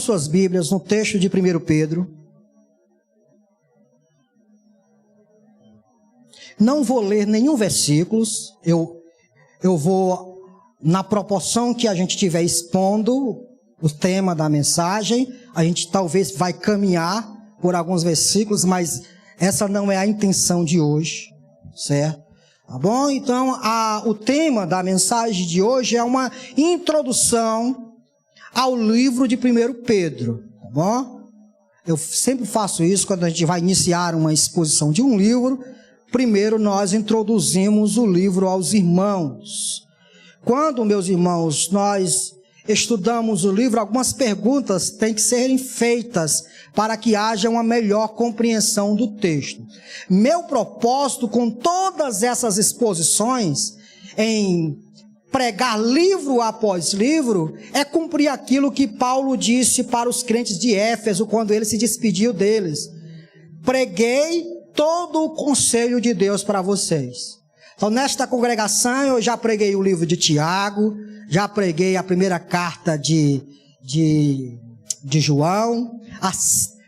suas Bíblias no texto de 1 Pedro. Não vou ler nenhum versículo, eu vou, na proporção que a gente estiver expondo o tema da mensagem, a gente talvez vai caminhar por alguns versículos, mas essa não é a intenção de hoje, certo? Tá bom? Então, o tema da mensagem de hoje é uma introdução ao livro de 1 Pedro, tá bom? Eu sempre faço isso quando a gente vai iniciar uma exposição de um livro. Primeiro nós introduzimos o livro aos irmãos. Quando, meus irmãos, nós estudamos o livro, algumas perguntas têm que serem feitas para que haja uma melhor compreensão do texto. Meu propósito com todas essas exposições, em pregar livro após livro, é cumprir aquilo que Paulo disse para os crentes de Éfeso quando ele se despediu deles. Preguei todo o conselho de Deus para vocês. Então, nesta congregação, eu já preguei o livro de Tiago, já preguei a primeira carta de João, a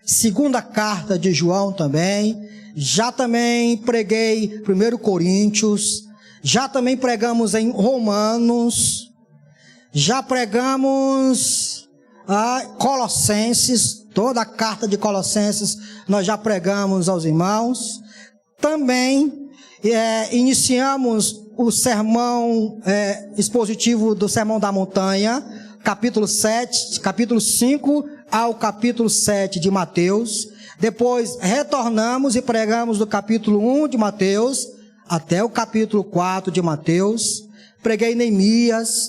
segunda carta de João também, já também preguei 1 Coríntios, já também pregamos em Romanos, já pregamos Colossenses, toda a carta de Colossenses nós já pregamos aos irmãos. Também iniciamos o sermão expositivo do Sermão da Montanha, capítulo 5 ao capítulo 7 de Mateus. Depois retornamos e pregamos do capítulo 1 de Mateus até o capítulo 4 de Mateus. Preguei Neemias,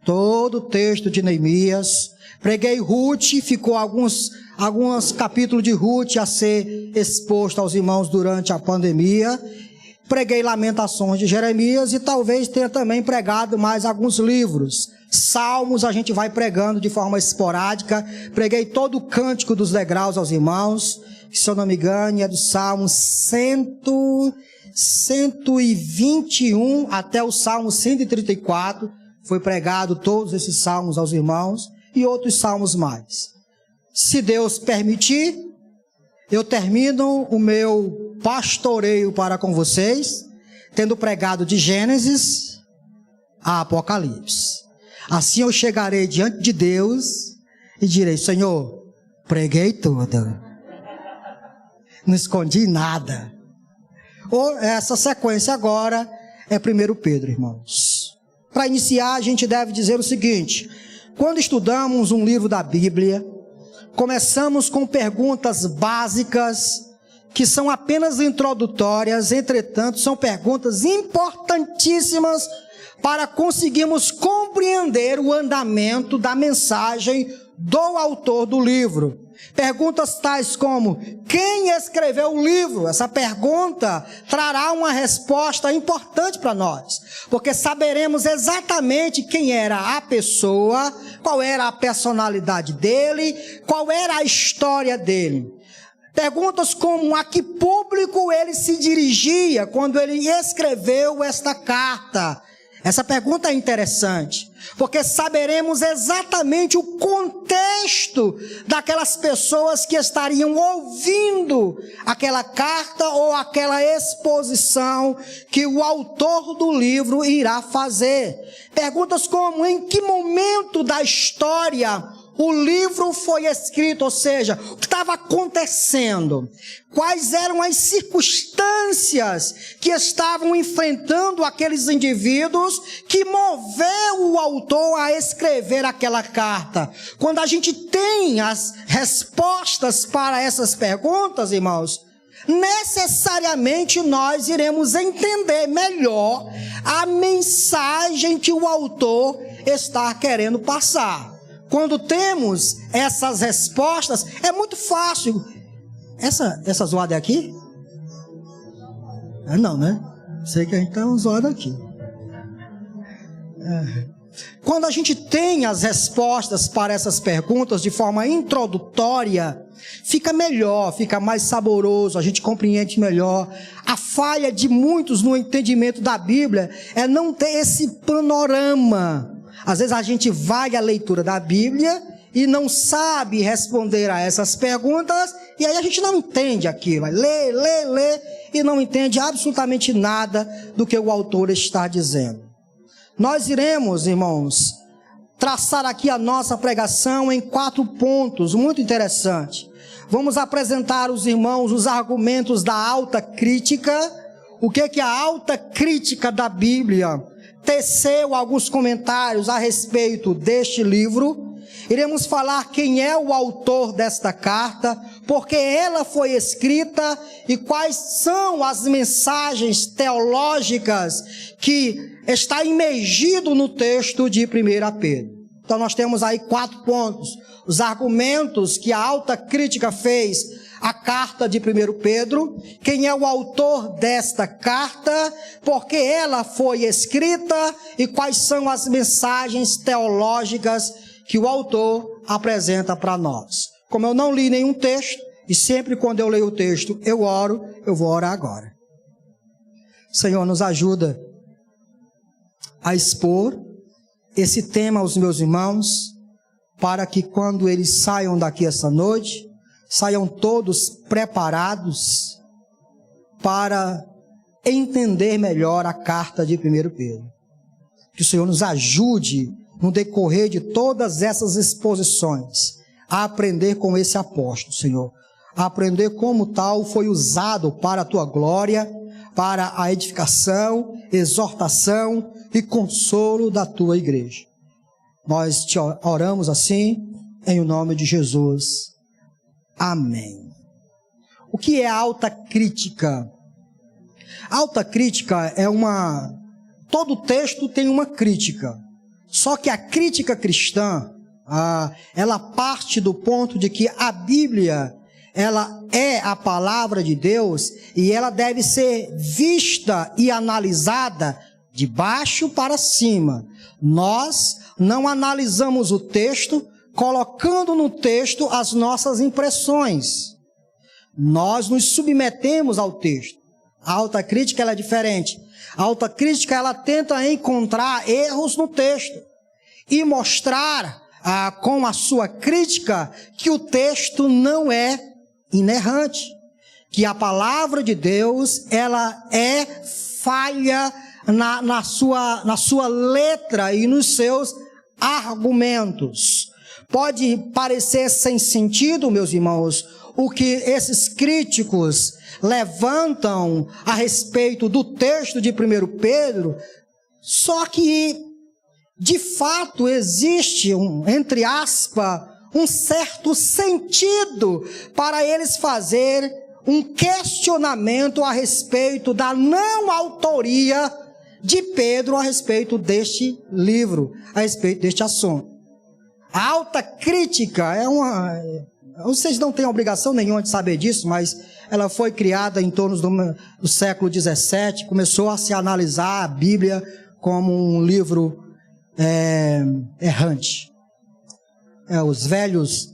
todo o texto de Neemias. Preguei Ruth, ficou alguns capítulos de Ruth a ser exposto aos irmãos durante a pandemia. Preguei Lamentações de Jeremias e talvez tenha também pregado mais alguns livros. Salmos a gente vai pregando de forma esporádica. Preguei todo o Cântico dos Degraus aos irmãos, que, se eu não me engano, é do Salmo 121 até o Salmo 134. Foi pregado todos esses salmos aos irmãos e outros salmos mais. Se Deus permitir, eu termino o meu pastoreio para com vocês, tendo pregado de Gênesis a Apocalipse. Assim eu chegarei diante de Deus e direi: Senhor, preguei tudo, não escondi nada. Essa sequência agora é 1 Pedro, irmãos. Para iniciar, a gente deve dizer o seguinte: quando estudamos um livro da Bíblia, começamos com perguntas básicas, que são apenas introdutórias, entretanto, são perguntas importantíssimas para conseguirmos compreender o andamento da mensagem do autor do livro. Perguntas tais como: quem escreveu o livro? Essa pergunta trará uma resposta importante para nós, porque saberemos exatamente quem era a pessoa, qual era a personalidade dele, qual era a história dele. Perguntas como: a que público ele se dirigia quando ele escreveu esta carta? Essa pergunta é interessante, porque saberemos exatamente o contexto daquelas pessoas que estariam ouvindo aquela carta ou aquela exposição que o autor do livro irá fazer. Perguntas como: em que momento da história o livro foi escrito, ou seja, o que estava acontecendo, quais eram as circunstâncias que estavam enfrentando aqueles indivíduos que moveu o autor a escrever aquela carta. Quando a gente tem as respostas para essas perguntas, irmãos, necessariamente nós iremos entender melhor a mensagem que o autor está querendo passar. Quando temos essas respostas, é muito fácil. Essa zoada é aqui? Não, né? Sei que a gente está zoada aqui. Quando a gente tem as respostas para essas perguntas de forma introdutória, fica melhor, fica mais saboroso, a gente compreende melhor. A falha de muitos no entendimento da Bíblia é não ter esse panorama. Às vezes a gente vai à leitura da Bíblia e não sabe responder a essas perguntas, e aí a gente não entende aquilo, lê, e não entende absolutamente nada do que o autor está dizendo. Nós iremos, irmãos, traçar aqui a nossa pregação em 4 pontos, muito interessante. Vamos apresentar aos irmãos os argumentos da alta crítica, o que a alta crítica da Bíblia teceu alguns comentários a respeito deste livro. Iremos falar quem é o autor desta carta, porque ela foi escrita e quais são as mensagens teológicas que está imergido no texto de 1 Pedro. Então nós temos aí 4 pontos, os argumentos que a alta crítica fez à carta de 1 Pedro, quem é o autor desta carta, porque ela foi escrita e quais são as mensagens teológicas que o autor apresenta para nós. Como eu não li nenhum texto, e sempre quando eu leio o texto eu oro, eu vou orar agora. Senhor, nos ajuda a expor esse tema aos meus irmãos, para que quando eles saiam daqui essa noite, saiam todos preparados para entender melhor a carta de 1 Pedro. Que o Senhor nos ajude no decorrer de todas essas exposições a aprender com esse apóstolo, Senhor. A aprender como tal foi usado para a Tua glória, para a edificação, exortação e consolo da Tua igreja. Nós te oramos assim, em nome de Jesus. Amém. O que é alta crítica? Alta crítica é todo texto tem uma crítica. Só que a crítica cristã, ela parte do ponto de que a Bíblia, ela é a palavra de Deus e ela deve ser vista e analisada de baixo para cima. Nós não analisamos o texto colocando no texto as nossas impressões. Nós nos submetemos ao texto. A alta crítica ela é diferente. A alta crítica ela tenta encontrar erros no texto e mostrar com a sua crítica que o texto não é inerrante, que a palavra de Deus ela é falha na sua letra e nos seus argumentos. Pode parecer sem sentido, meus irmãos, o que esses críticos levantam a respeito do texto de 1 Pedro, só que, de fato, existe entre aspas, um certo sentido para eles fazerem um questionamento a respeito da não autoria de Pedro a respeito deste livro, a respeito deste assunto. A alta crítica vocês não têm obrigação nenhuma de saber disso, mas ela foi criada em torno do século XVII, começou a se analisar a Bíblia como um livro errante. Os velhos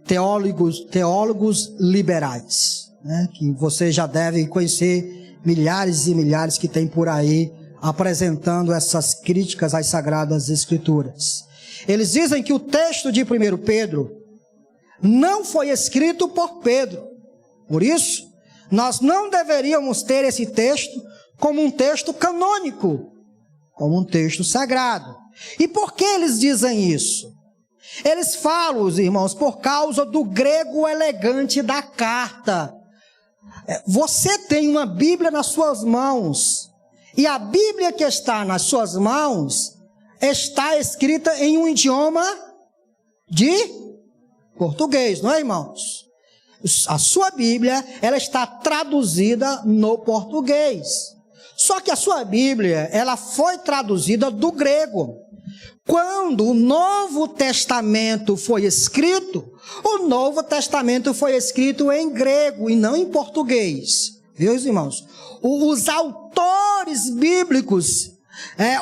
teólogos liberais, né, que vocês já devem conhecer, milhares e milhares que tem por aí, apresentando essas críticas às Sagradas Escrituras. Eles dizem que o texto de 1 Pedro não foi escrito por Pedro. Por isso, nós não deveríamos ter esse texto como um texto canônico, como um texto sagrado. E por que eles dizem isso? Eles falam, os irmãos, por causa do grego elegante da carta. Você tem uma Bíblia nas suas mãos, e a Bíblia que está nas suas mãos está escrita em um idioma de português, não é, irmãos? A sua Bíblia, ela está traduzida no português. Só que a sua Bíblia, ela foi traduzida do grego. Quando o Novo Testamento foi escrito, o Novo Testamento foi escrito em grego e não em português. Viu, irmãos? Os autores bíblicos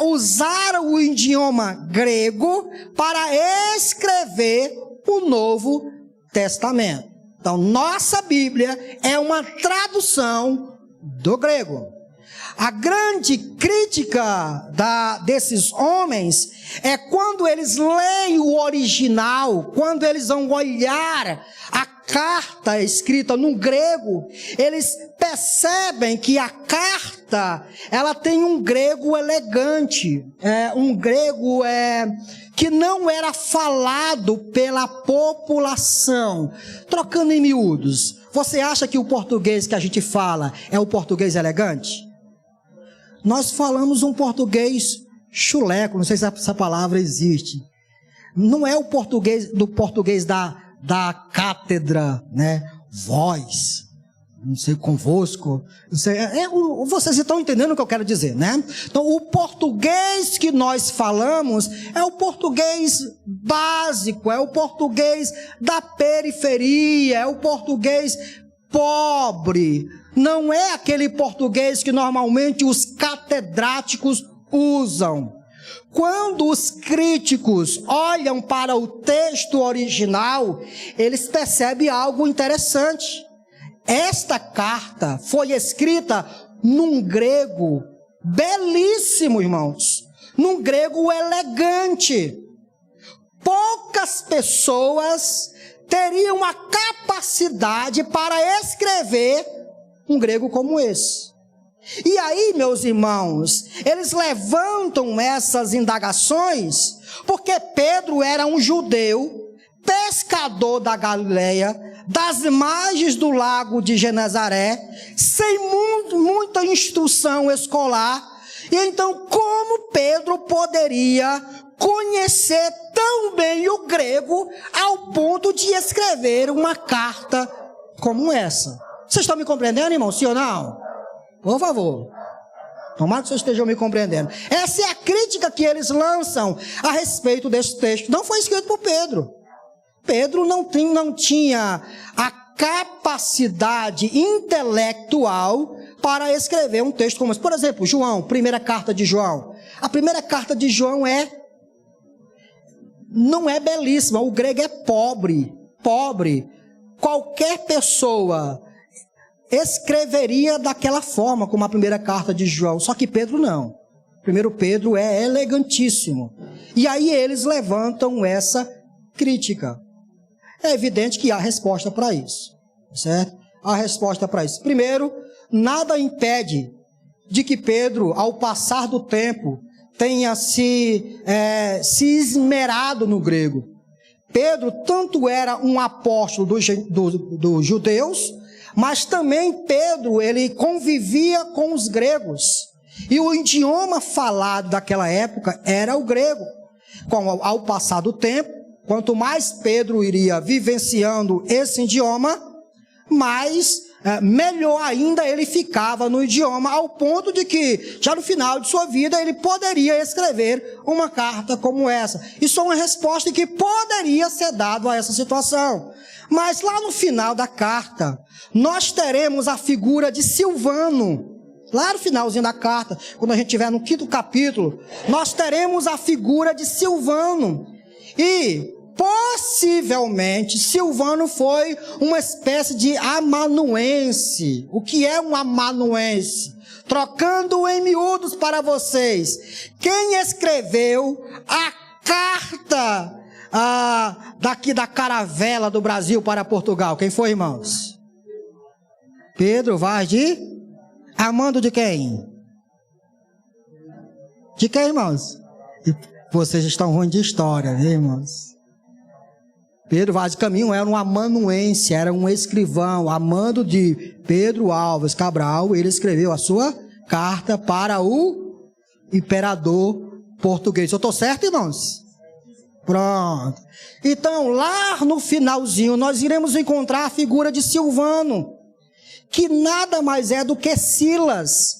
usaram o idioma grego para escrever o Novo Testamento. Então, nossa Bíblia é uma tradução do grego. A grande crítica desses homens é quando eles leem o original, quando eles vão olhar a carta escrita no grego, eles percebem que a carta, ela tem um grego elegante, um grego que não era falado pela população. Trocando em miúdos, você acha que o português que a gente fala é o português elegante? Nós falamos um português chuleco, não sei se essa palavra existe. Não é o português da cátedra, né? Voz, não sei, convosco, não sei, vocês estão entendendo o que eu quero dizer, né? Então, o português que nós falamos é o português básico, é o português da periferia, é o português pobre, não é aquele português que normalmente os catedráticos usam. Quando os críticos olham para o texto original, eles percebem algo interessante. Esta carta foi escrita num grego belíssimo, irmãos, num grego elegante. Poucas pessoas teriam a capacidade para escrever um grego como esse. E aí, meus irmãos, eles levantam essas indagações porque Pedro era um judeu, pescador da Galileia, das margens do lago de Genezaré, sem muita instrução escolar. E então, como Pedro poderia conhecer tão bem o grego ao ponto de escrever uma carta como essa? Vocês estão me compreendendo, irmão? Sim ou não? Por favor. Tomara que vocês estejam me compreendendo. Essa é a crítica que eles lançam a respeito desse texto. Não foi escrito por Pedro. Pedro não tinha a capacidade intelectual para escrever um texto como esse. Por exemplo, João, primeira carta de João. A primeira carta de João não é belíssima, o grego é pobre. Qualquer pessoa escreveria daquela forma, como a primeira carta de João, só que Pedro não. Primeiro Pedro é elegantíssimo. E aí eles levantam essa crítica. É evidente que há resposta para isso, certo? Há resposta para isso. Primeiro, nada impede de que Pedro, ao passar do tempo, tenha se esmerado no grego. Pedro tanto era um apóstolo dos judeus, mas também Pedro, ele convivia com os gregos. E o idioma falado daquela época era o grego. Ao passar do tempo, quanto mais Pedro iria vivenciando esse idioma, melhor ainda ele ficava no idioma, ao ponto de que, já no final de sua vida, ele poderia escrever uma carta como essa. Isso é uma resposta que poderia ser dada a essa situação. Mas lá no final da carta, nós teremos a figura de Silvano. Lá no finalzinho da carta, quando a gente estiver no 5º capítulo, nós teremos a figura de Silvano. E, possivelmente, Silvano foi uma espécie de amanuense. O que é um amanuense? Trocando em miúdos para vocês. Quem escreveu a carta daqui da caravela do Brasil para Portugal? Quem foi, irmãos? Pedro Vaz de... Amando de quem? De quem, irmãos? Vocês estão ruins de história, viu, irmãos? Pedro Vaz de Caminho era um amanuense, era um escrivão. Amando de Pedro Alves Cabral, ele escreveu a sua carta para o imperador português. Eu estou certo, irmãos? Pronto. Então, lá no finalzinho, nós iremos encontrar a figura de Silvano, que nada mais é do que Silas,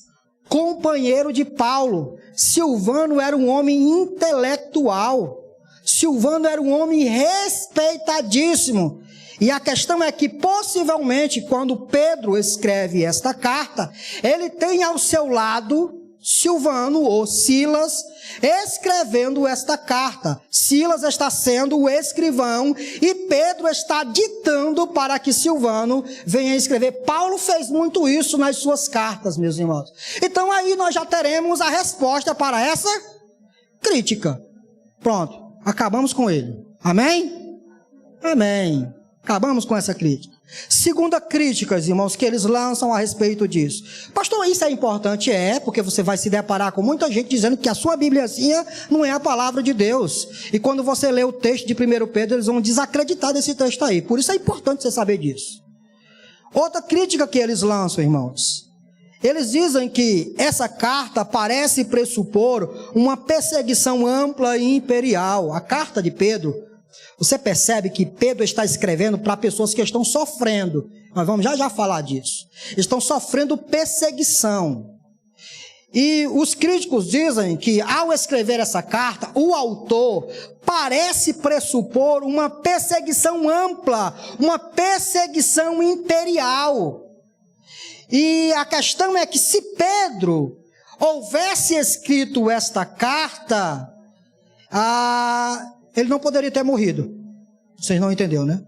companheiro de Paulo. Silvano era um homem intelectual. Silvano era um homem respeitadíssimo. E a questão é que, possivelmente, quando Pedro escreve esta carta, ele tem ao seu lado Silvano ou Silas escrevendo esta carta. Silas está sendo o escrivão e Pedro está ditando para que Silvano venha escrever. Paulo fez muito isso nas suas cartas, meus irmãos. Então aí nós já teremos a resposta para essa crítica. Pronto, acabamos com ele. Amém? Amém. Acabamos com essa crítica. Segunda crítica, irmãos, que eles lançam a respeito disso. Pastor, isso é importante? É, porque você vai se deparar com muita gente dizendo que a sua Bíbliazinha não é a palavra de Deus. E quando você lê o texto de 1 Pedro, eles vão desacreditar desse texto aí. Por isso é importante você saber disso. Outra crítica que eles lançam, irmãos. Eles dizem que essa carta parece pressupor uma perseguição ampla e imperial. A carta de Pedro, você percebe que Pedro está escrevendo para pessoas que estão sofrendo. Nós vamos já falar disso. Estão sofrendo perseguição. E os críticos dizem que ao escrever essa carta, o autor parece pressupor uma perseguição ampla, uma perseguição imperial. E a questão é que se Pedro houvesse escrito esta carta, ele não poderia ter morrido. Vocês não entenderam, né?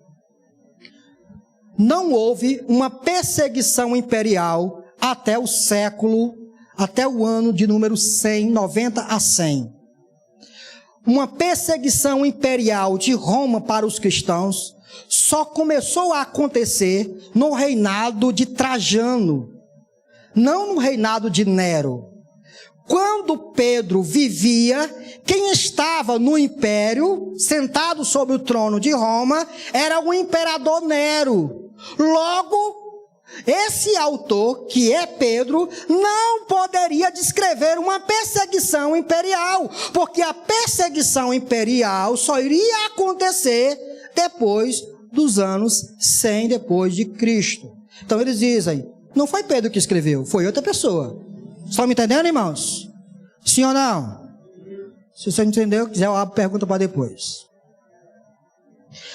Não houve uma perseguição imperial até o ano de número 100, 90 a 100. Uma perseguição imperial de Roma para os cristãos só começou a acontecer no reinado de Trajano, não no reinado de Nero. Quando Pedro vivia, quem estava no império, sentado sobre o trono de Roma, era o imperador Nero. Logo, esse autor, que é Pedro, não poderia descrever uma perseguição imperial, porque a perseguição imperial só iria acontecer depois dos anos 100 depois de Cristo. Então eles dizem, não foi Pedro que escreveu, foi outra pessoa. Estão me entendendo, irmãos? Sim ou não? Se você não entendeu, quiser, eu abro pergunta para depois.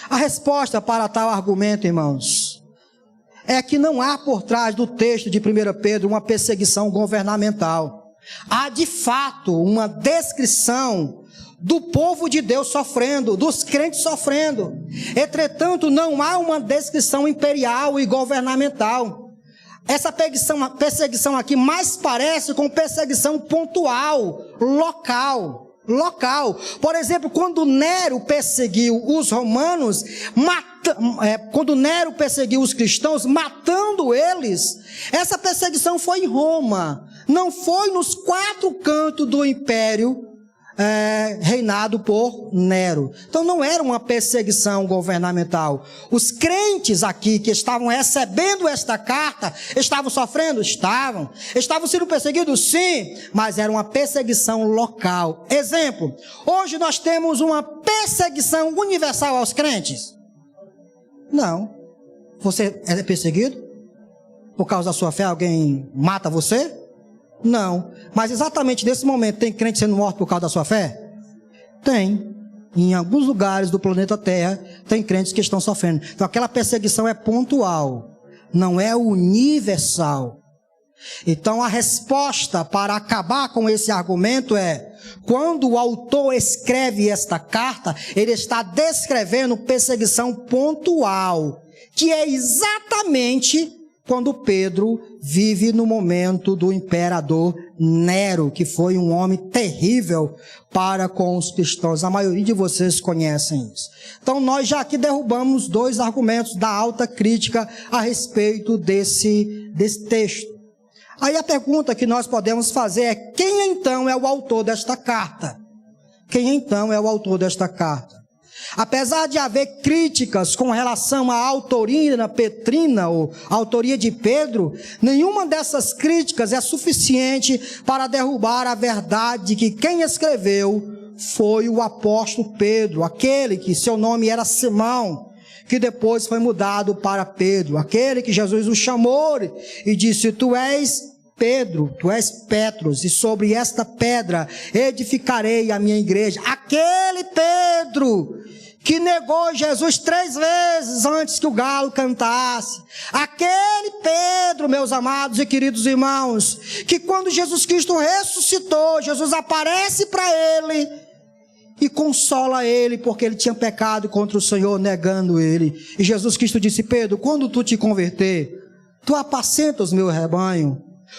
A resposta para tal argumento, irmãos, é que não há por trás do texto de 1 Pedro uma perseguição governamental. Há de fato uma descrição do povo de Deus sofrendo, dos crentes sofrendo. Entretanto, não há uma descrição imperial e governamental. Essa perseguição aqui mais parece com perseguição pontual, local. Por exemplo, quando Nero perseguiu os romanos, quando Nero perseguiu os cristãos, matando eles, essa perseguição foi em Roma, não foi nos 4 cantos do império reinado por Nero. Então não era uma perseguição governamental. Os crentes aqui que estavam recebendo esta carta, estavam sofrendo? Estavam. Estavam sendo perseguidos? Sim, mas era uma perseguição local. Exemplo, hoje nós temos uma perseguição universal aos crentes? Não. Você é perseguido? Por causa da sua fé, alguém mata você? Não, mas exatamente nesse momento tem crente sendo morto por causa da sua fé? Tem. Em alguns lugares do planeta Terra tem crentes que estão sofrendo. Então aquela perseguição é pontual, não é universal. Então a resposta para acabar com esse argumento é, quando o autor escreve esta carta, ele está descrevendo perseguição pontual, que é exatamente quando Pedro vive no momento do imperador Nero, que foi um homem terrível para com os cristãos. A maioria de vocês conhecem isso. Então nós já aqui derrubamos 2 argumentos da alta crítica a respeito desse texto. Aí a pergunta que nós podemos fazer é, quem então é o autor desta carta? Quem então é o autor desta carta? Apesar de haver críticas com relação à autoria petrina ou autoria de Pedro, nenhuma dessas críticas é suficiente para derrubar a verdade que quem escreveu foi o apóstolo Pedro, aquele que seu nome era Simão, que depois foi mudado para Pedro, aquele que Jesus o chamou e disse, tu és Pedro, tu és Petros, e sobre esta pedra edificarei a minha igreja. Aquele Pedro que negou Jesus 3 vezes antes que o galo cantasse. Aquele Pedro, meus amados e queridos irmãos, que quando Jesus Cristo ressuscitou, Jesus aparece para ele e consola ele, porque ele tinha pecado contra o Senhor, negando ele. E Jesus Cristo disse: Pedro, quando tu te converter, tu apacenta os meus rebanhos,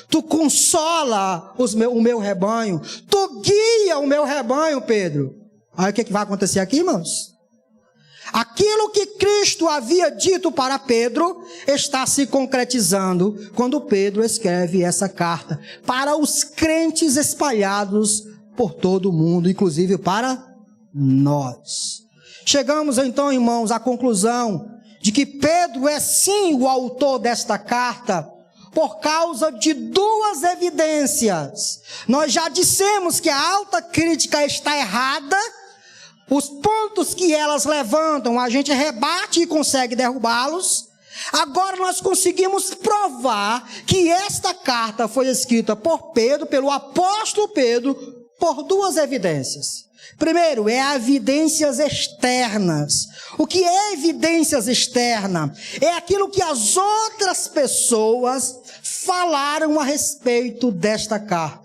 tu consola o meu rebanho, tu guia o meu rebanho, Pedro. Aí o que vai acontecer aqui, irmãos? Aquilo que Cristo havia dito para Pedro está se concretizando quando Pedro escreve essa carta para os crentes espalhados por todo o mundo, inclusive para nós. Chegamos então, irmãos, à conclusão de que Pedro é sim o autor desta carta por causa de 2 evidências. Nós já dissemos que a alta crítica está errada. Os pontos que elas levantam, a gente rebate e consegue derrubá-los. Agora nós conseguimos provar que esta carta foi escrita por Pedro, pelo apóstolo Pedro, por 2 evidências. Primeiro, evidências externas. O que é evidências externas? É aquilo que as outras pessoas falaram a respeito desta carta.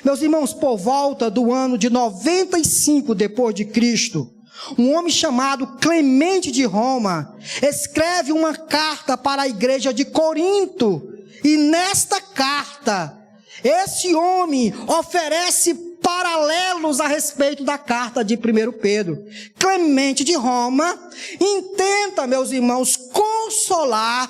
Meus irmãos, por volta do ano de 95 depois de Cristo, um homem chamado Clemente de Roma escreve uma carta para a igreja de Corinto. E nesta carta, esse homem oferece paralelos a respeito da carta de 1 Pedro. Clemente de Roma intenta, meus irmãos, consolar,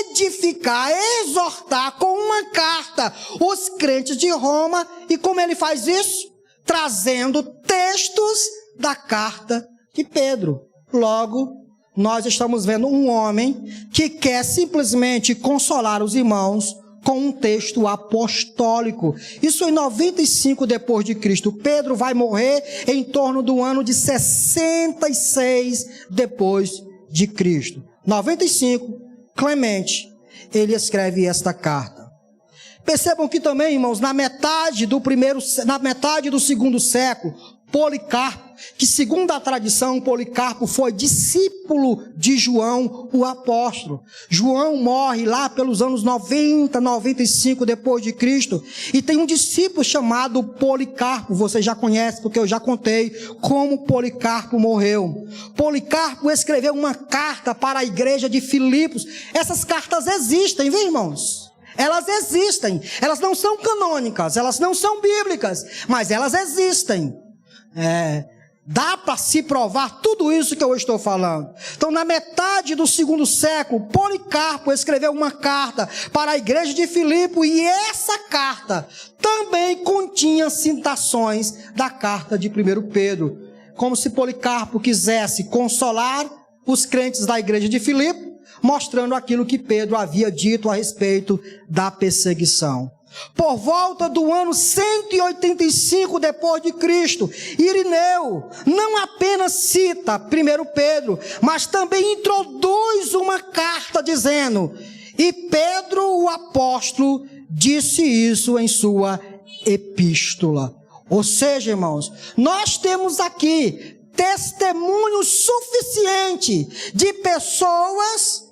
edificar, exortar com uma carta os crentes de Roma. E como ele faz isso? Trazendo textos da carta de Pedro. Logo, nós estamos vendo um homem que quer simplesmente consolar os irmãos com um texto apostólico. Isso em 95 depois de Cristo. Pedro vai morrer em torno do ano de 66 depois de Cristo. 95, Clemente, ele escreve esta carta. Percebam que também, irmãos, na metade do segundo século, Policarpo, que segundo a tradição, Policarpo foi discípulo de João, o apóstolo. João morre lá pelos anos 90, 95 depois de Cristo, e tem um discípulo chamado Policarpo. Você já conhece, porque eu já contei como Policarpo morreu. Policarpo escreveu uma carta para a igreja de Filipos. Essas cartas existem, viu, irmãos? Elas existem. Elas não são canônicas, elas não são bíblicas, mas elas existem. Dá para se provar tudo isso que eu estou falando. Então, na metade do segundo século, Policarpo escreveu uma carta para a igreja de Filipe, e essa carta também continha citações da carta de 1 Pedro, como se Policarpo quisesse consolar os crentes da igreja de Filipe, mostrando aquilo que Pedro havia dito a respeito da perseguição. Por volta do ano 185 depois de Cristo, Irineu não apenas cita 1 Pedro, mas também introduz uma carta dizendo: e Pedro, o apóstolo, disse isso em sua epístola. Ou seja, irmãos, nós temos aqui testemunho suficiente de pessoas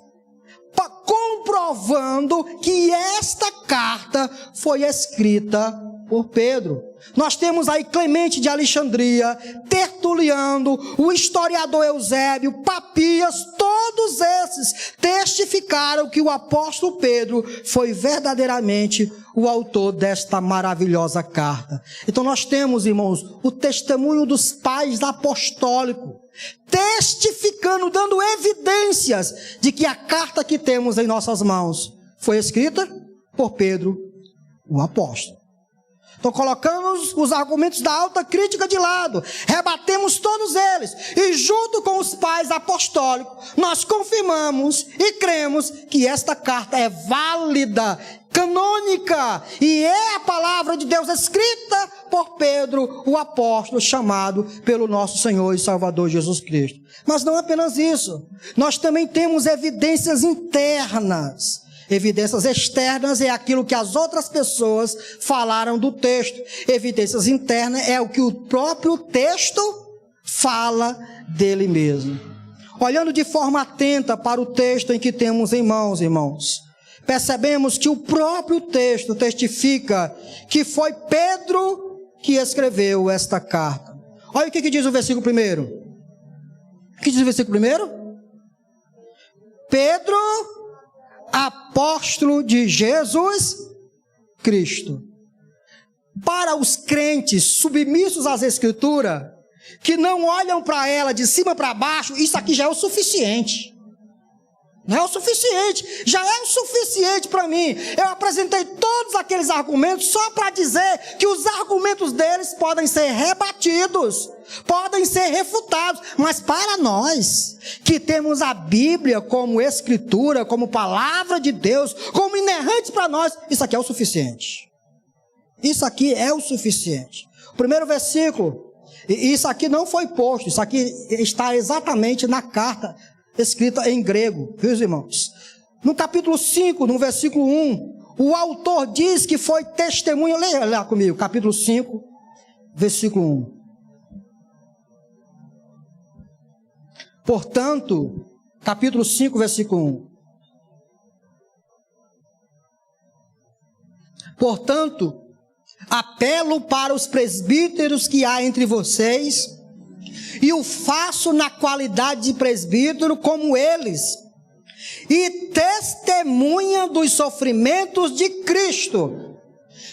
comprovando que esta carta foi escrita por Pedro. Nós temos aí Clemente de Alexandria, Tertuliano, o historiador Eusébio, Papias, todos esses testificaram que o apóstolo Pedro foi verdadeiramente o autor desta maravilhosa carta. Então nós temos, irmãos, o testemunho dos pais apostólicos, testificando, dando evidências de que a carta que temos em nossas mãos foi escrita por Pedro, o apóstolo. Então colocamos os argumentos da alta crítica de lado, rebatemos todos eles, e junto com os pais apostólicos, nós confirmamos e cremos que esta carta é válida, canônica, e é a palavra de Deus escrita por Pedro, o apóstolo, chamado pelo nosso Senhor e Salvador Jesus Cristo. Mas não apenas isso, nós também temos evidências internas. Evidências externas é aquilo que as outras pessoas falaram do texto. Evidências internas é o que o próprio texto fala dele mesmo. Olhando de forma atenta para o texto em que temos em mãos, irmãos, percebemos que o próprio texto testifica que foi Pedro que escreveu esta carta. Olha o que diz o versículo 1. O que diz o versículo 1? Pedro, apóstolo de Jesus Cristo. Para os crentes submissos às Escrituras, que não olham para ela de cima para baixo, isso aqui já é o suficiente. Não é o suficiente, já é o suficiente para mim. Eu apresentei todos aqueles argumentos só para dizer que os argumentos deles podem ser rebatidos, podem ser refutados, mas para nós, que temos a Bíblia como Escritura, como palavra de Deus, como inerrante para nós, isso aqui é o suficiente. Isso aqui é o suficiente. O primeiro versículo, isso aqui não foi posto, isso aqui está exatamente na carta escrita em grego, viu, irmãos? No capítulo 5, no versículo 1, o autor diz que foi testemunha. Leia lá comigo, capítulo 5, versículo 1. Portanto, capítulo 5, versículo 1. Portanto, apelo para os presbíteros que há entre vocês, e o faço na qualidade de presbítero como eles, e testemunha dos sofrimentos de Cristo.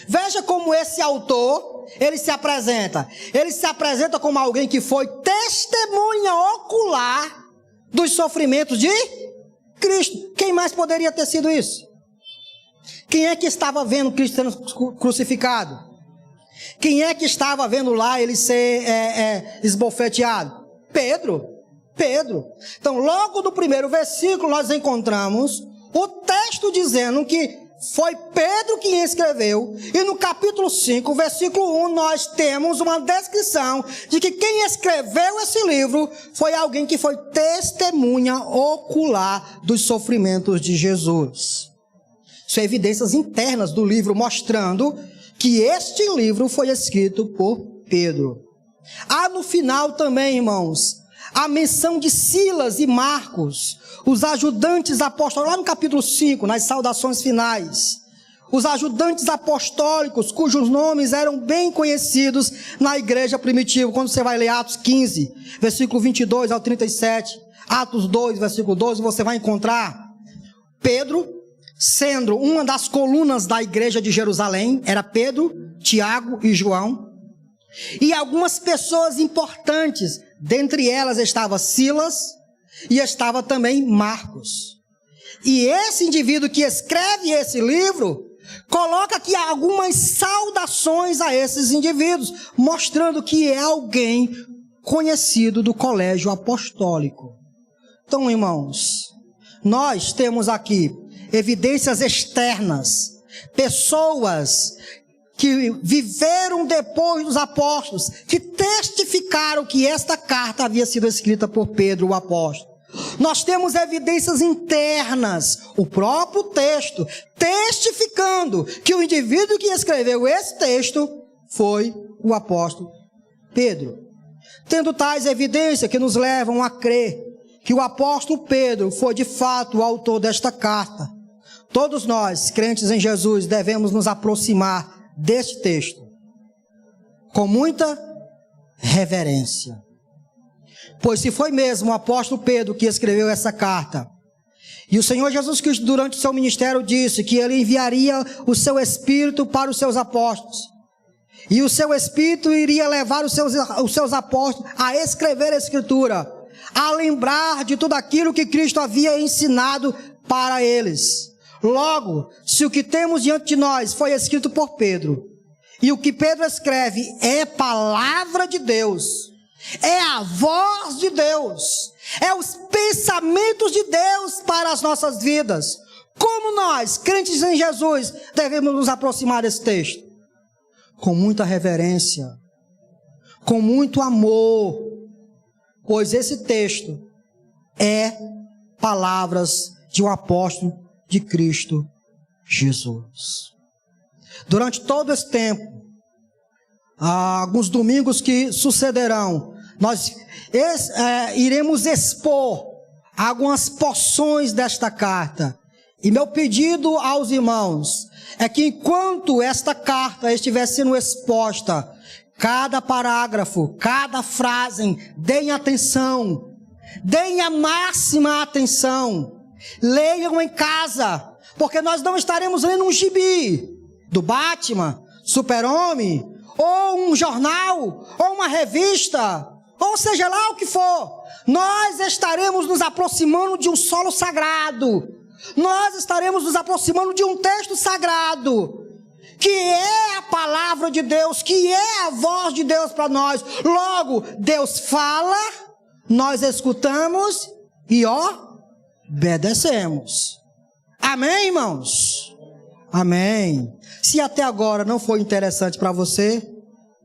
Veja como esse autor, ele se apresenta como alguém que foi testemunha ocular dos sofrimentos de Cristo. Quem mais poderia ter sido isso? Quem é que estava vendo Cristo sendo crucificado? Quem é que estava vendo lá ele ser esbofeteado? Pedro. Então, logo no primeiro versículo, nós encontramos o texto dizendo que foi Pedro quem escreveu. E no capítulo 5, versículo 1, nós temos uma descrição de que quem escreveu esse livro foi alguém que foi testemunha ocular dos sofrimentos de Jesus. São evidências internas do livro mostrando que este livro foi escrito por Pedro. Há no final também, irmãos, a menção de Silas e Marcos, os ajudantes apostólicos, lá no capítulo 5, nas saudações finais. Os ajudantes apostólicos, cujos nomes eram bem conhecidos na igreja primitiva. Quando você vai ler Atos 15, versículo 22 ao 37, Atos 2, versículo 12, você vai encontrar Pedro, sendo uma das colunas da igreja de Jerusalém, era Pedro, Tiago e João. E algumas pessoas importantes, dentre elas estava Silas e estava também Marcos. E esse indivíduo que escreve esse livro, coloca aqui algumas saudações a esses indivíduos, mostrando que é alguém conhecido do colégio apostólico. Então, irmãos, nós temos aqui evidências externas, pessoas que viveram depois dos apóstolos, que testificaram que esta carta havia sido escrita por Pedro, o apóstolo. Nós temos evidências internas, o próprio texto, testificando que o indivíduo que escreveu esse texto foi o apóstolo Pedro. Tendo tais evidências que nos levam a crer que o apóstolo Pedro foi de fato o autor desta carta, todos nós, crentes em Jesus, devemos nos aproximar deste texto com muita reverência. Pois se foi mesmo o apóstolo Pedro que escreveu essa carta, e o Senhor Jesus Cristo durante o seu ministério disse que ele enviaria o seu Espírito para os seus apóstolos, e o seu Espírito iria levar os seus apóstolos a escrever a Escritura, a lembrar de tudo aquilo que Cristo havia ensinado para eles. Logo, se o que temos diante de nós foi escrito por Pedro, e o que Pedro escreve é palavra de Deus, é a voz de Deus, é os pensamentos de Deus para as nossas vidas, como nós, crentes em Jesus, devemos nos aproximar desse texto? Com muita reverência, com muito amor, pois esse texto é palavras de um apóstolo de Cristo Jesus. Durante todo esse tempo, alguns domingos que sucederão, nós iremos expor algumas porções desta carta. E meu pedido aos irmãos é que enquanto esta carta estiver sendo exposta, cada parágrafo, cada frase, deem atenção, deem a máxima atenção, leiam em casa, porque nós não estaremos lendo um gibi do Batman, Super-Homem, ou um jornal, ou uma revista, ou seja lá o que for. Nós estaremos nos aproximando de um solo sagrado, nós estaremos nos aproximando de um texto sagrado, que é a palavra de Deus, que é a voz de Deus para nós. Logo, Deus fala, nós escutamos e obedecemos. Amém, irmãos? Amém. Se até agora não foi interessante para você,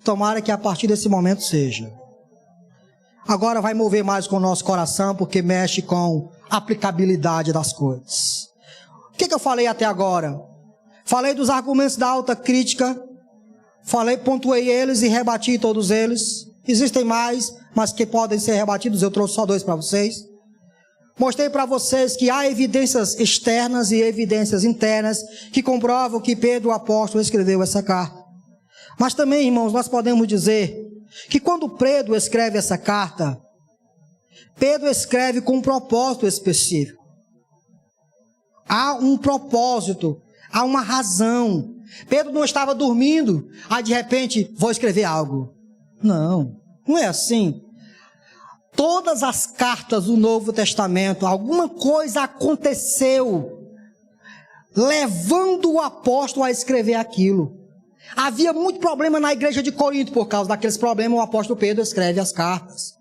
tomara que a partir desse momento seja. Agora vai mover mais com o nosso coração, porque mexe com a aplicabilidade das coisas. O que eu falei até agora? Falei dos argumentos da alta crítica, pontuei eles e rebati todos eles. Existem mais, mas que podem ser rebatidos, eu trouxe só 2 para vocês. Mostrei para vocês que há evidências externas e evidências internas que comprovam que Pedro, o apóstolo, escreveu essa carta. Mas também, irmãos, nós podemos dizer que quando Pedro escreve essa carta, Pedro escreve com um propósito específico. Há um propósito, há uma razão. Pedro não estava dormindo, de repente vou escrever algo. Não é assim. Todas as cartas do Novo Testamento, alguma coisa aconteceu, levando o apóstolo a escrever aquilo. Havia muito problema na igreja de Corinto, por causa daqueles problemas o apóstolo Pedro escreve as cartas.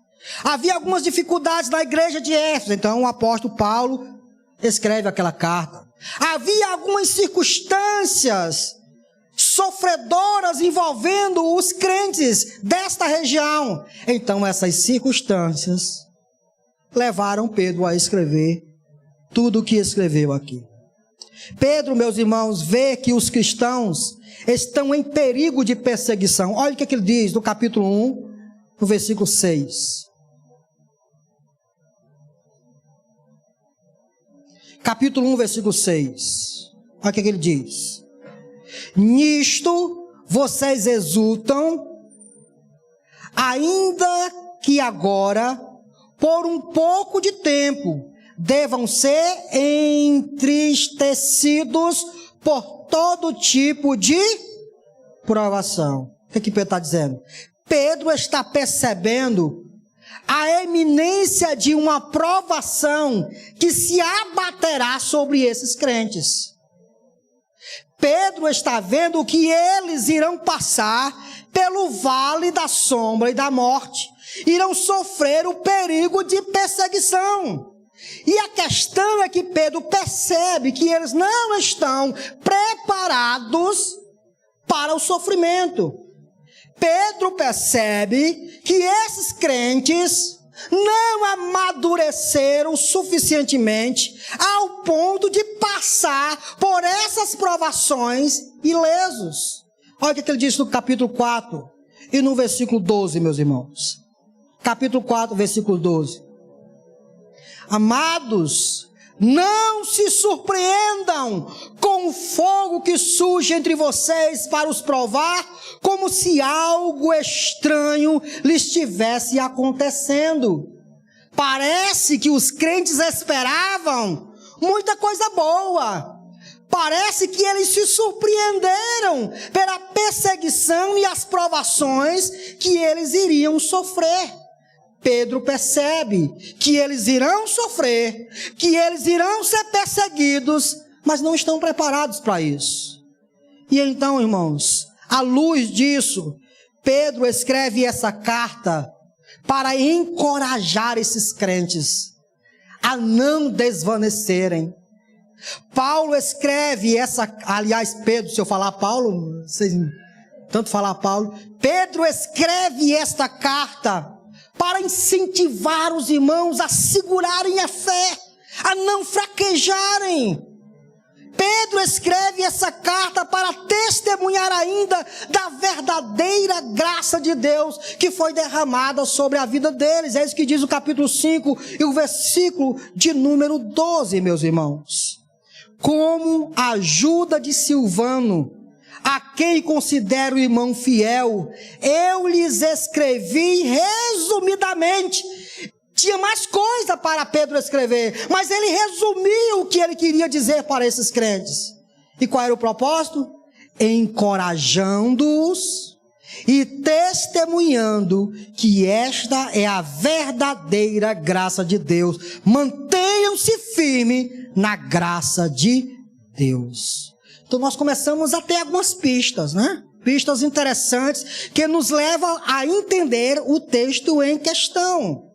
Havia algumas dificuldades na igreja de Éfeso, então o apóstolo Paulo escreve aquela carta. Havia algumas circunstâncias sofredoras envolvendo os crentes desta região. Então essas circunstâncias levaram Pedro a escrever tudo o que escreveu aqui. Pedro, meus irmãos, vê que os cristãos estão em perigo de perseguição. Olha o que ele diz no capítulo 1, no versículo 6. Capítulo 1, versículo 6. Olha o que ele diz. Nisto vocês exultam, ainda que agora, por um pouco de tempo, devam ser entristecidos por todo tipo de provação. O que Pedro está dizendo? Pedro está percebendo a iminência de uma provação que se abaterá sobre esses crentes. Pedro está vendo que eles irão passar pelo vale da sombra e da morte, irão sofrer o perigo de perseguição. E a questão é que Pedro percebe que eles não estão preparados para o sofrimento. Pedro percebe que esses crentes não amadureceram suficientemente ao ponto de passar por essas provações ilesos. Olha o que ele diz no capítulo 4 e no versículo 12, meus irmãos. Capítulo 4, versículo 12. Amados, não se surpreendam com o fogo que surge entre vocês para os provar, como se algo estranho lhes estivesse acontecendo. Parece que os crentes esperavam muita coisa boa. Parece que eles se surpreenderam pela perseguição e as provações que eles iriam sofrer. Pedro percebe que eles irão sofrer, que eles irão ser perseguidos, mas não estão preparados para isso. E então, irmãos, à luz disso, Pedro escreve essa carta para encorajar esses crentes a não desvanecerem. Paulo escreve Pedro, se eu falar Paulo, vocês tanto falar Paulo, Pedro escreve esta carta para incentivar os irmãos a segurarem a fé, a não fraquejarem. Pedro escreve essa carta para testemunhar ainda da verdadeira graça de Deus que foi derramada sobre a vida deles. É isso que diz o capítulo 5 e o versículo de número 12, meus irmãos. Como a ajuda de Silvano, a quem considero irmão fiel, eu lhes escrevi resumidamente. Tinha mais coisa para Pedro escrever, mas ele resumiu o que ele queria dizer para esses crentes. E qual era o propósito? Encorajando-os e testemunhando que esta é a verdadeira graça de Deus. Mantenham-se firmes na graça de Deus. Então nós começamos a ter algumas pistas, né? Pistas interessantes que nos levam a entender o texto em questão.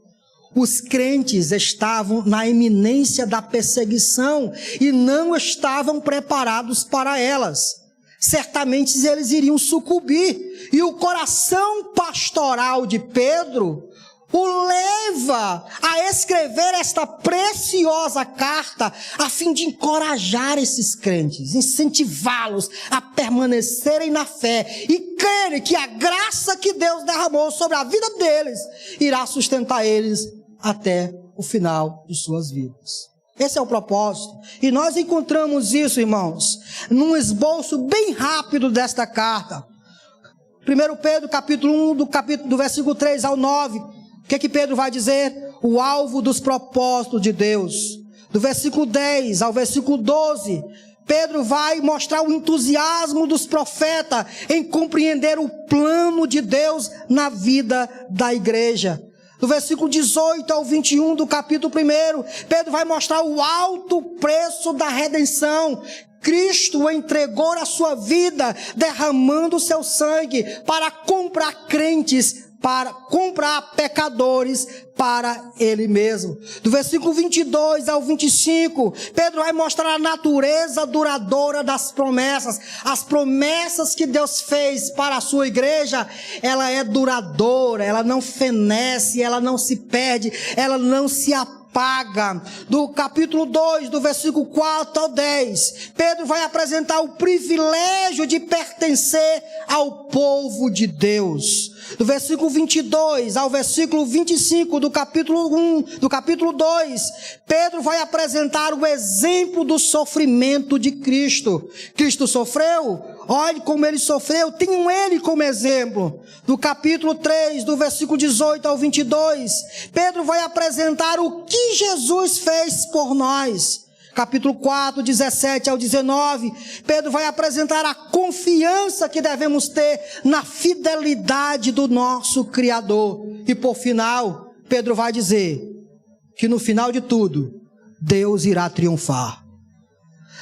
Os crentes estavam na iminência da perseguição e não estavam preparados para elas. Certamente eles iriam sucumbir. E o coração pastoral de Pedro o leva a escrever esta preciosa carta a fim de encorajar esses crentes, incentivá-los a permanecerem na fé e crerem que a graça que Deus derramou sobre a vida deles irá sustentar eles até o final de suas vidas. Esse é o propósito. E nós encontramos isso, irmãos, num esboço bem rápido desta carta. 1 Pedro, capítulo 1, do versículo 3 ao 9. O que Pedro vai dizer? O alvo dos propósitos de Deus. Do versículo 10 ao versículo 12, Pedro vai mostrar o entusiasmo dos profetas em compreender o plano de Deus na vida da igreja. Do versículo 18 ao 21 do capítulo 1, Pedro vai mostrar o alto preço da redenção. Cristo entregou a sua vida, derramando o seu sangue para comprar crentes, para comprar pecadores para Ele mesmo. Do versículo 22 ao 25, Pedro vai mostrar a natureza duradoura das promessas. As promessas que Deus fez para a sua igreja, ela é duradoura, ela não fenece, ela não se perde, ela não se apaga. Do capítulo 2, do versículo 4 ao 10, Pedro vai apresentar o privilégio de pertencer ao povo de Deus. Do versículo 22 ao versículo 25 do capítulo 1, do capítulo 2, Pedro vai apresentar o exemplo do sofrimento de Cristo. Cristo sofreu? Olhe como ele sofreu, tenham ele como exemplo. Do capítulo 3, do versículo 18 ao 22, Pedro vai apresentar o que Jesus fez por nós. Capítulo 4, 17 ao 19, Pedro vai apresentar a confiança que devemos ter na fidelidade do nosso Criador. E por final, Pedro vai dizer que no final de tudo, Deus irá triunfar.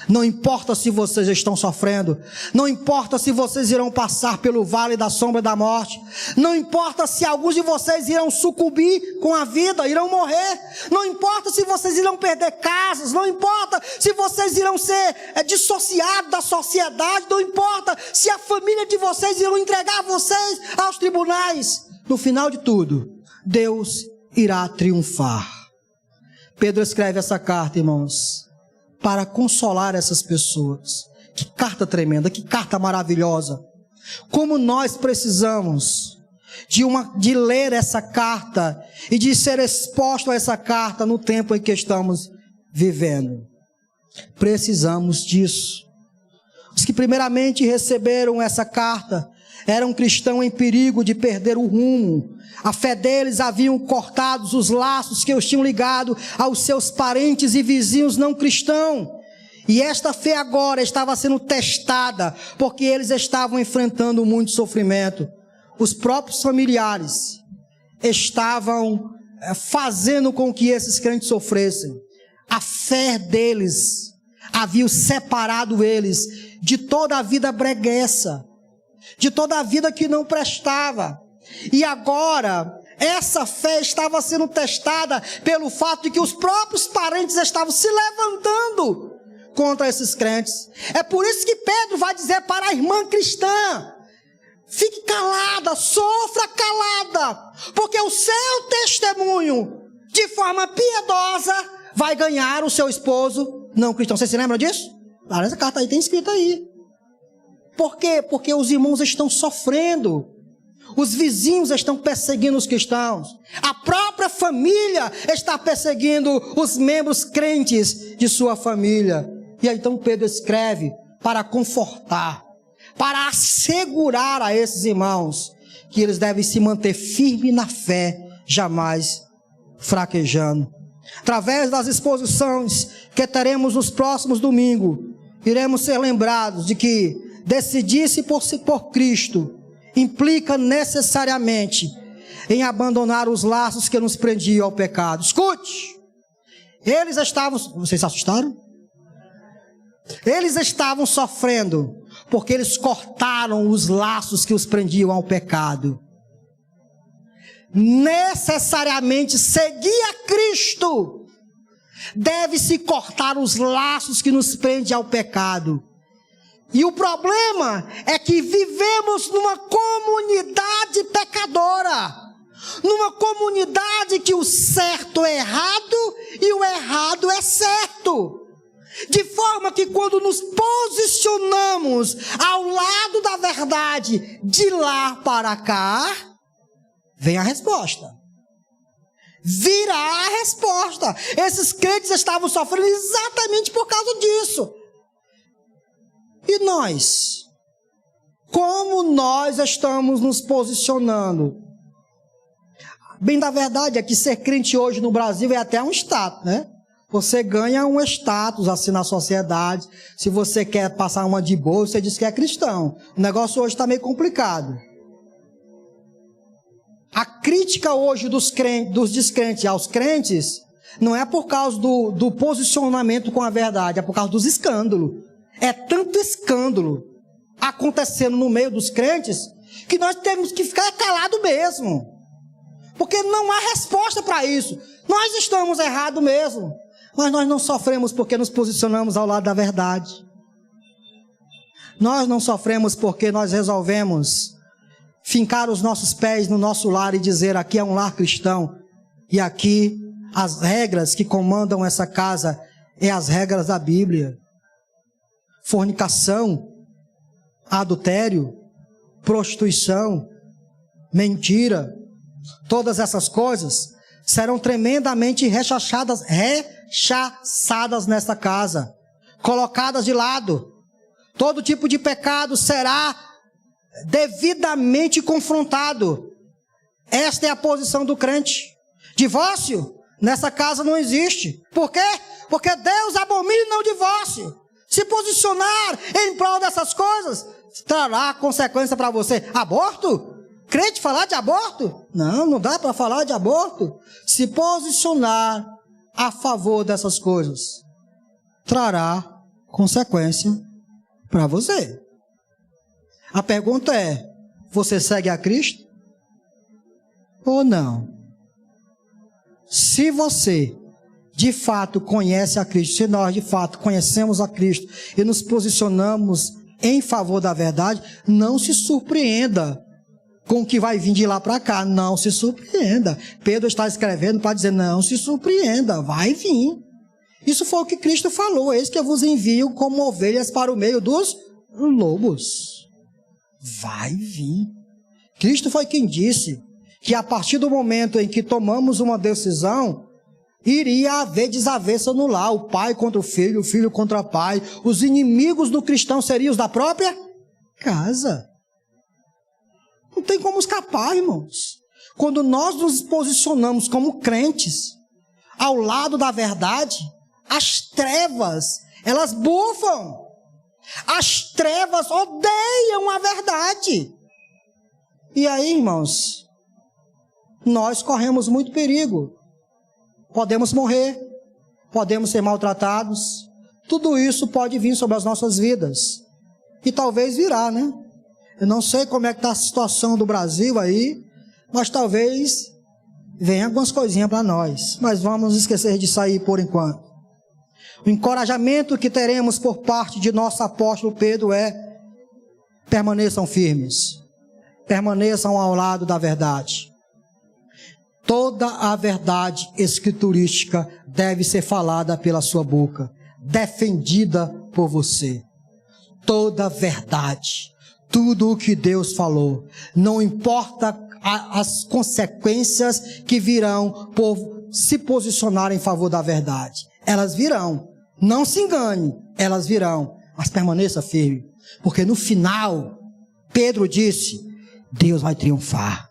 Não importa se vocês estão sofrendo, não importa se vocês irão passar pelo vale da sombra da morte, não importa se alguns de vocês irão sucumbir com a vida, irão morrer, não importa se vocês irão perder casas, não importa se vocês irão ser dissociados da sociedade, não importa se a família de vocês irão entregar vocês aos tribunais. No final de tudo, Deus irá triunfar. Pedro escreve essa carta, irmãos, para consolar essas pessoas. Que carta tremenda, que carta maravilhosa. Como nós precisamos de ler essa carta e de ser exposto a essa carta no tempo em que estamos vivendo. Precisamos disso. Os que primeiramente receberam essa carta eram cristãos em perigo de perder o rumo. A fé deles haviam cortado os laços que os tinham ligado aos seus parentes e vizinhos não cristãos. E esta fé agora estava sendo testada, porque eles estavam enfrentando muito sofrimento. Os próprios familiares estavam fazendo com que esses crentes sofressem. A fé deles havia separado eles de toda a vida bregueça, de toda a vida que não prestava. E agora, essa fé estava sendo testada pelo fato de que os próprios parentes estavam se levantando contra esses crentes. É por isso que Pedro vai dizer para a irmã cristã: fique calada, sofra calada, porque o seu testemunho, de forma piedosa, vai ganhar o seu esposo não cristão. Você se lembra disso? Essa carta aí tem escrito aí. Por quê? Porque os irmãos estão sofrendo. Os vizinhos estão perseguindo os cristãos. A própria família está perseguindo os membros crentes de sua família. E aí então Pedro escreve para confortar, para assegurar a esses irmãos que eles devem se manter firmes na fé, jamais fraquejando. Através das exposições que teremos nos próximos domingos, iremos ser lembrados de que decidir-se por Cristo implica necessariamente em abandonar os laços que nos prendiam ao pecado. Escute! Eles estavam... Vocês se assustaram? Eles estavam sofrendo porque eles cortaram os laços que os prendiam ao pecado. Necessariamente seguir a Cristo deve-se cortar os laços que nos prendem ao pecado. E o problema é que vivemos numa comunidade pecadora, numa comunidade que o certo é errado e o errado é certo. De forma que quando nos posicionamos ao lado da verdade, de lá para cá, vem a resposta. Virá a resposta. Esses crentes estavam sofrendo exatamente por causa disso. E nós? Como nós estamos nos posicionando? Bem, da verdade é que ser crente hoje no Brasil é até um status, né? Você ganha um status assim na sociedade. Se você quer passar uma de boa, você diz que é cristão. O negócio hoje está meio complicado. A crítica hoje dos descrentes aos crentes não é por causa do posicionamento com a verdade, é por causa dos escândalos. É tanto escândalo acontecendo no meio dos crentes que nós temos que ficar calados mesmo. Porque não há resposta para isso. Nós estamos errados mesmo. Mas nós não sofremos porque nos posicionamos ao lado da verdade. Nós não sofremos porque nós resolvemos fincar os nossos pés no nosso lar e dizer: aqui é um lar cristão. E aqui as regras que comandam essa casa é as regras da Bíblia. Fornicação, adultério, prostituição, mentira, todas essas coisas serão tremendamente rechaçadas nesta casa, colocadas de lado. Todo tipo de pecado será devidamente confrontado. Esta é a posição do crente. Divórcio nessa casa não existe. Por quê? Porque Deus abomina o divórcio. Se posicionar em prol dessas coisas trará consequência para você. Aborto? Crente falar de aborto? Não dá para falar de aborto. Se posicionar a favor dessas coisas trará consequência para você. A pergunta é: você segue a Cristo ou não? Se você de fato conhece a Cristo, se nós de fato conhecemos a Cristo e nos posicionamos em favor da verdade, não se surpreenda com o que vai vir de lá para cá. Não se surpreenda. Pedro está escrevendo para dizer: não se surpreenda, vai vir. Isso foi o que Cristo falou: eis que eu vos envio como ovelhas para o meio dos lobos. Vai vir. Cristo foi quem disse que a partir do momento em que tomamos uma decisão, iria haver desavença no lar, o pai contra o filho contra o pai. Os inimigos do cristão seriam os da própria casa. Não tem como escapar, irmãos. Quando nós nos posicionamos como crentes ao lado da verdade, as trevas, elas bufam. As trevas odeiam a verdade. E aí, irmãos, nós corremos muito perigo. Podemos morrer, podemos ser maltratados. Tudo isso pode vir sobre as nossas vidas. E talvez virá, né? Eu não sei como é que está a situação do Brasil aí, mas talvez venha algumas coisinhas para nós. Mas vamos esquecer disso aí por enquanto. O encorajamento que teremos por parte de nosso apóstolo Pedro é: permaneçam firmes. Permaneçam ao lado da verdade. Toda a verdade escriturística deve ser falada pela sua boca. defendida por você. Toda verdade, tudo o que Deus falou, não importa as consequências que virão por se posicionar em favor da verdade. Elas virão. Não se engane, elas virão. Mas permaneça firme. Porque no final, Pedro disse, Deus vai triunfar.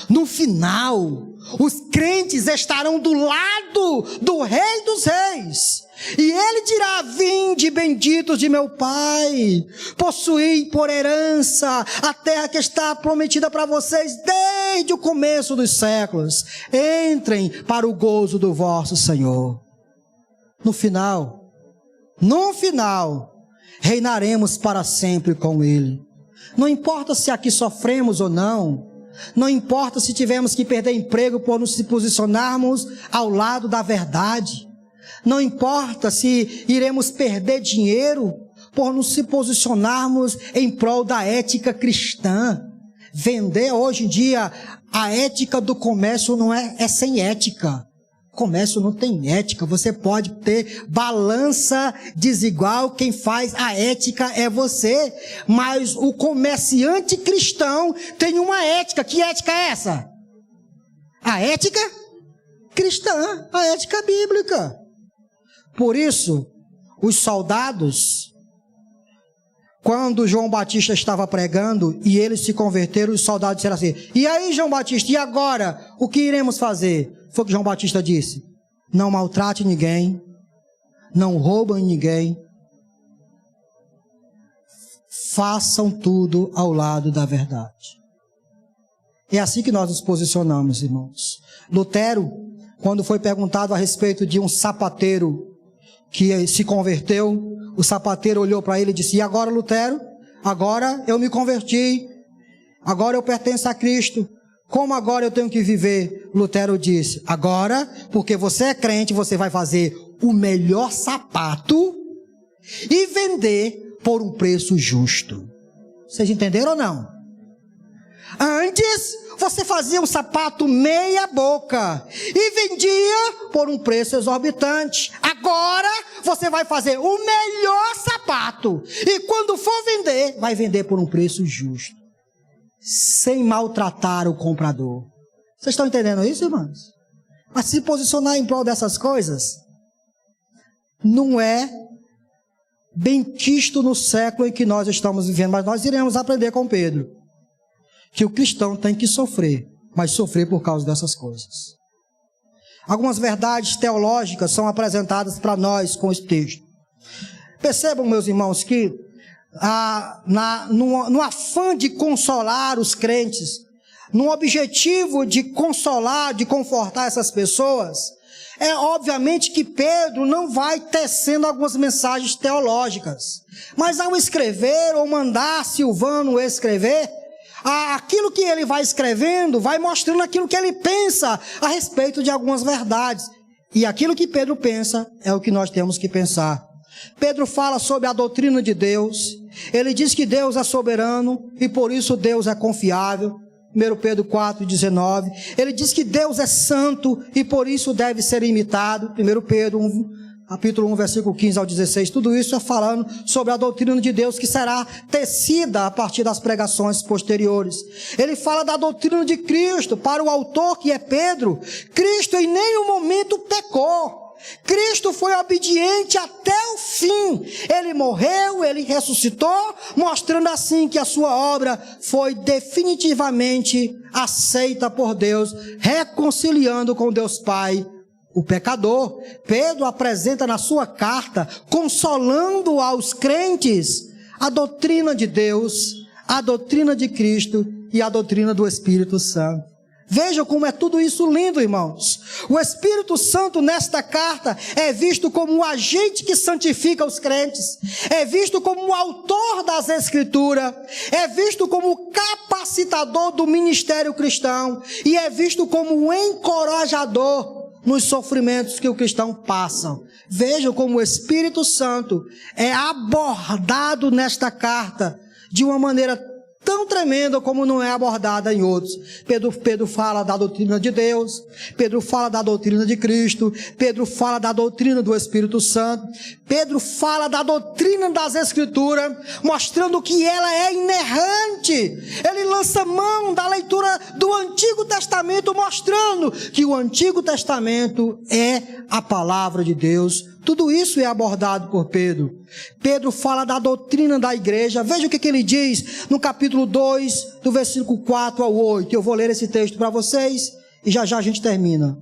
No final, os crentes estarão do lado do Rei dos Reis. E ele dirá, vinde benditos de meu Pai, possuí por herança a terra que está prometida para vocês desde o começo dos séculos. Entrem para o gozo do vosso Senhor. No final, reinaremos para sempre com Ele. Não importa se aqui sofremos ou não, não importa se tivermos que perder emprego por nos posicionarmos ao lado da verdade, não importa se iremos perder dinheiro por nos posicionarmos em prol da ética cristã. Vender hoje em dia, a ética do comércio não é sem ética. Comércio não tem ética, você pode ter balança desigual, quem faz a ética é você, mas o comerciante cristão tem uma ética. Que ética é essa? A ética cristã, a ética bíblica. Por isso, os soldados, quando João Batista estava pregando e eles se converteram, os soldados disseram assim, e aí João Batista, e agora? O que iremos fazer? Foi o que João Batista disse, não maltrate ninguém, não roubem ninguém, façam tudo ao lado da verdade. É assim que nós nos posicionamos, irmãos. Lutero, quando foi perguntado a respeito de um sapateiro que se converteu, o sapateiro olhou para ele e disse, e agora, Lutero? Agora eu me converti, agora eu pertenço a Cristo. Como agora eu tenho que viver? Lutero disse, agora, porque você é crente, você vai fazer o melhor sapato e vender por um preço justo. Vocês entenderam ou não? Antes, você fazia um sapato meia boca e vendia por um preço exorbitante. Agora, você vai fazer o melhor sapato e quando for vender, vai vender por um preço justo, sem maltratar o comprador. Vocês estão entendendo isso, irmãos? Mas se posicionar em prol dessas coisas não é bem quisto no século em que nós estamos vivendo, mas nós iremos aprender com Pedro que o cristão tem que sofrer, mas sofrer por causa dessas coisas. Algumas verdades teológicas são apresentadas para nós com esse texto. Percebam, meus irmãos, que no afã de consolar os crentes, no objetivo de consolar, de confortar essas pessoas, é obviamente que Pedro não vai tecendo algumas mensagens teológicas, mas ao escrever ou mandar Silvano escrever, aquilo que ele vai escrevendo vai mostrando aquilo que ele pensa a respeito de algumas verdades, e aquilo que Pedro pensa é o que nós temos que pensar. Pedro fala sobre a doutrina de Deus. Ele diz que Deus é soberano e por isso Deus é confiável. 1 Pedro 4,19. Ele diz que Deus é santo e por isso deve ser imitado. 1 Pedro 1, capítulo 1, versículo 15 ao 16. Tudo isso é falando sobre a doutrina de Deus que será tecida a partir das pregações posteriores. Ele fala da doutrina de Cristo. Para o autor, que é Pedro, Cristo em nenhum momento pecou. Cristo foi obediente até o fim. Ele morreu, ele ressuscitou, mostrando assim que a sua obra foi definitivamente aceita por Deus, reconciliando com Deus Pai o pecador. Pedro apresenta na sua carta, consolando aos crentes, a doutrina de Deus, a doutrina de Cristo e a doutrina do Espírito Santo. Vejam como é tudo isso lindo, irmãos. O Espírito Santo nesta carta é visto como um agente que santifica os crentes, é visto como o autor das Escrituras, é visto como o capacitador do ministério cristão e é visto como um encorajador nos sofrimentos que o cristão passa. Vejam como o Espírito Santo é abordado nesta carta de uma maneira tão tremenda como não é abordada em outros. Pedro fala da doutrina de Deus, Pedro fala da doutrina de Cristo, Pedro fala da doutrina do Espírito Santo, Pedro fala da doutrina das Escrituras, mostrando que ela é inerrante. Ele lança mão da leitura do Antigo Testamento, mostrando que o Antigo Testamento é a palavra de Deus. Tudo isso é abordado por Pedro. Pedro fala da doutrina da igreja. Veja o que ele diz no capítulo 2, do versículo 4 ao 8. Eu vou ler esse texto para vocês e já já a gente termina.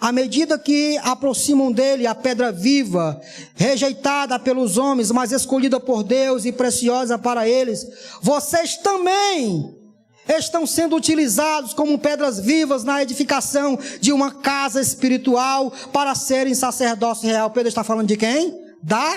À medida que aproximam dele a pedra viva, rejeitada pelos homens, mas escolhida por Deus e preciosa para eles, vocês também estão sendo utilizados como pedras vivas na edificação de uma casa espiritual para serem sacerdócio real. Pedro está falando de quem? Da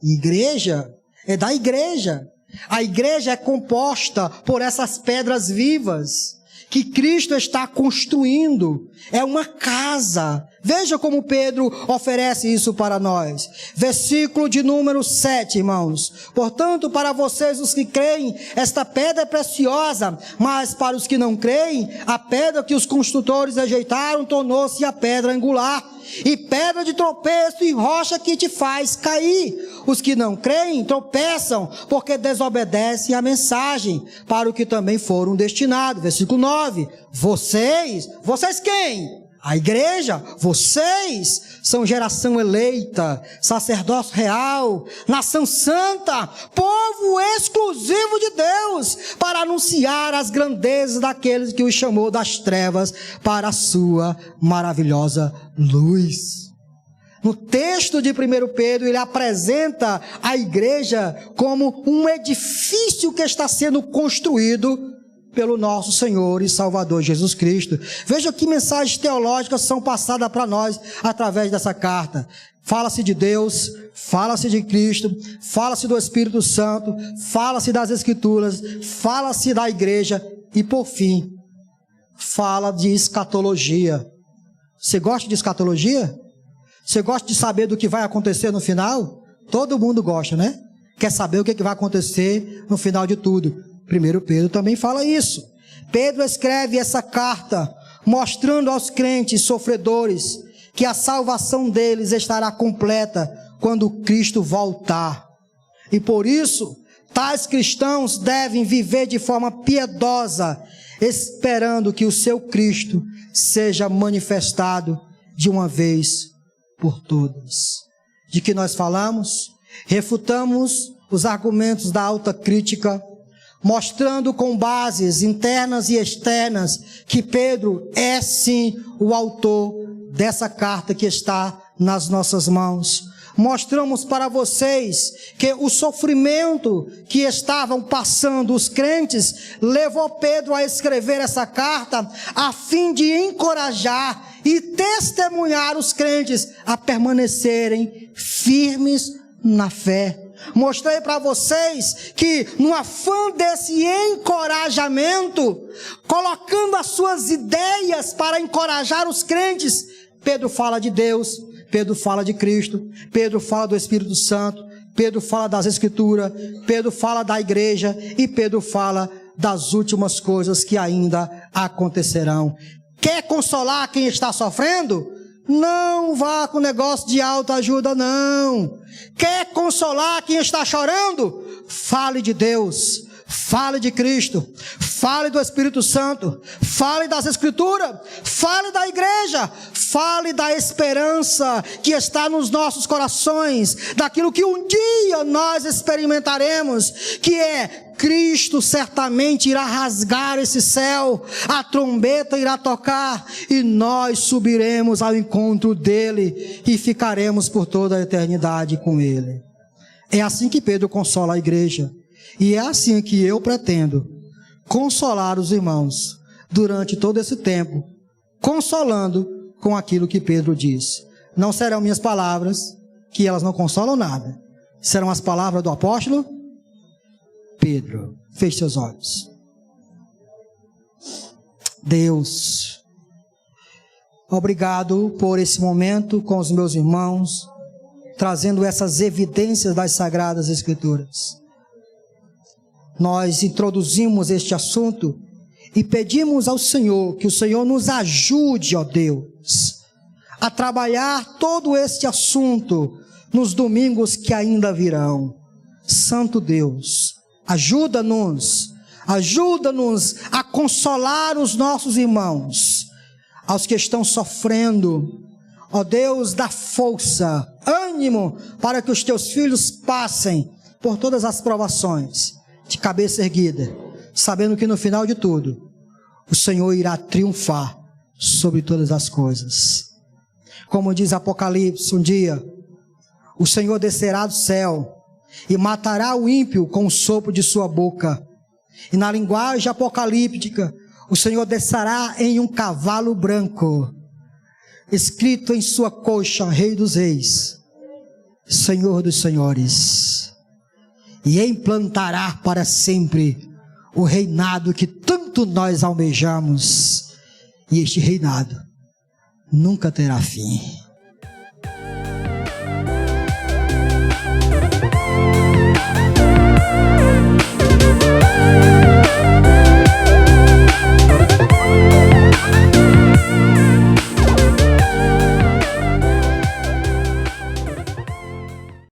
igreja. É da igreja. A igreja é composta por essas pedras vivas que Cristo está construindo. É uma casa. Veja como Pedro oferece isso para nós. Versículo de número 7, irmãos. Portanto, para vocês os que creem, esta pedra é preciosa, mas para os que não creem, a pedra que os construtores rejeitaram tornou-se a pedra angular, e pedra de tropeço e rocha que te faz cair. Os que não creem tropeçam, porque desobedecem a mensagem, para o que também foram destinados. Versículo 9. Vocês quem? A igreja, vocês são geração eleita, sacerdócio real, nação santa, povo exclusivo de Deus, para anunciar as grandezas daqueles que os chamou das trevas para a sua maravilhosa luz. No texto de 1 Pedro, ele apresenta a igreja como um edifício que está sendo construído pelo nosso Senhor e Salvador Jesus Cristo. Veja que mensagens teológicas são passadas para nós através dessa carta. Fala-se de Deus, fala-se de Cristo, fala-se do Espírito Santo, fala-se das Escrituras, fala-se da igreja e, por fim, fala de escatologia. Você gosta de escatologia? Você gosta de saber do que vai acontecer no final? Todo mundo gosta, né? Quer saber o que vai acontecer no final de tudo. 1 Pedro também fala isso. Pedro escreve essa carta mostrando aos crentes sofredores que a salvação deles estará completa quando Cristo voltar. E por isso, tais cristãos devem viver de forma piedosa, esperando que o seu Cristo seja manifestado de uma vez por todas. De que nós falamos? Refutamos os argumentos da autocrítica, mostrando com bases internas e externas que Pedro é sim o autor dessa carta que está nas nossas mãos. Mostramos para vocês que o sofrimento que estavam passando os crentes levou Pedro a escrever essa carta a fim de encorajar e testemunhar os crentes a permanecerem firmes na fé. Mostrei para vocês que no afã desse encorajamento, colocando as suas ideias para encorajar os crentes, Pedro fala de Deus, Pedro fala de Cristo, Pedro fala do Espírito Santo, Pedro fala das Escrituras, Pedro fala da igreja e Pedro fala das últimas coisas que ainda acontecerão. Quer consolar quem está sofrendo? Não vá com negócio de autoajuda, não. Quer consolar quem está chorando? Fale de Deus, fale de Cristo, fale do Espírito Santo, fale das Escrituras, fale da igreja, fale da esperança que está nos nossos corações, daquilo que um dia nós experimentaremos, que é Cristo certamente irá rasgar esse céu, a trombeta irá tocar e nós subiremos ao encontro dele e ficaremos por toda a eternidade com ele. É assim que Pedro consola a igreja e é assim que eu pretendo consolar os irmãos durante todo esse tempo, consolando com aquilo que Pedro diz. Não serão minhas palavras, que elas não consolam nada, serão as palavras do apóstolo Pedro. Feche seus olhos. Deus, obrigado por esse momento com os meus irmãos, trazendo essas evidências das Sagradas Escrituras. nós introduzimos este assunto e pedimos ao Senhor que o Senhor nos ajude, ó Deus, a trabalhar todo este assunto nos domingos que ainda virão. Santo Deus, ajuda-nos a consolar os nossos irmãos, aos que estão sofrendo. Ó Deus, dá força, ânimo, para que os teus filhos passem por todas as provações, de cabeça erguida, sabendo que no final de tudo, o Senhor irá triunfar sobre todas as coisas. Como diz Apocalipse, um dia, o Senhor descerá do céu e matará o ímpio com o sopro de sua boca. E na linguagem apocalíptica, o Senhor descerá em um cavalo branco, escrito em sua coxa, Rei dos Reis, Senhor dos Senhores, e implantará para sempre o reinado que tanto nós almejamos, e este reinado nunca terá fim.